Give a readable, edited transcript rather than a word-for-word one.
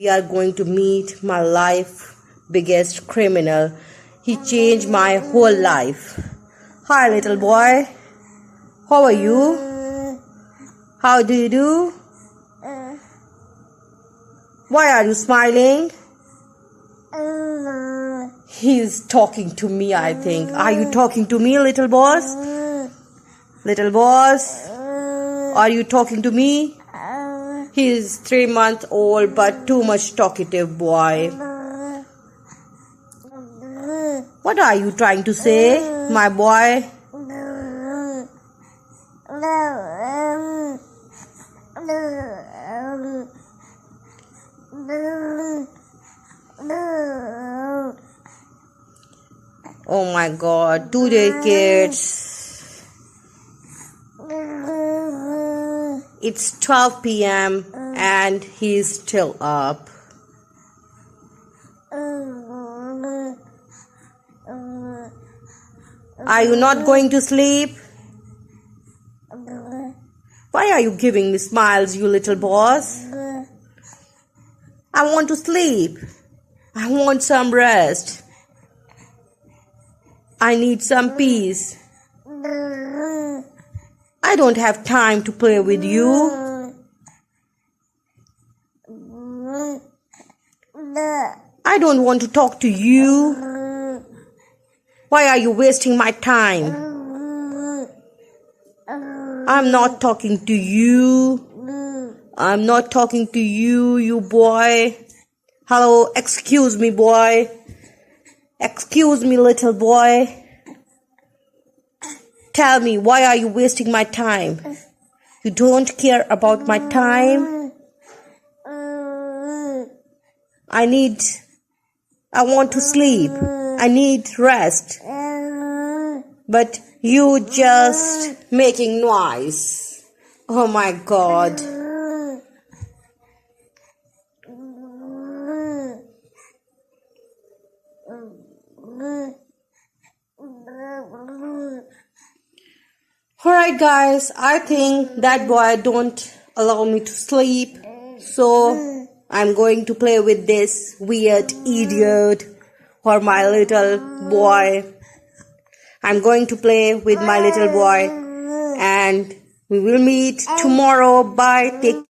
We are going to meet my life biggest criminal. He changed my whole life. Hi, little boy. How are you? How do you do? Why are you smiling? He's talking to me, I think. Are you talking to me, little boss? Little boss? Are you talking to me? He's 3 months old but too much talkative boy. What are you trying to say, my boy? Oh my God, today kids. It's 12 p.m. and he's still up. Are you not going to sleep? Why are you giving me smiles, you little boss? I want to sleep. I want some rest. I need some peace. I don't have time to play with you. I don't want to talk to you. Why are you wasting my time? I'm not talking to you. I'm not talking to you, you boy. Hello, excuse me, boy. Excuse me, little boy. Tell me, why are you wasting my time? You don't care about my time? I want to sleep. I need rest. But you just making noise. Oh my God. Alright guys, I think that boy don't allow me to sleep. So I'm going to play with this weird idiot or my little boy. I'm going to play with my little boy and we will meet tomorrow. Bye. Take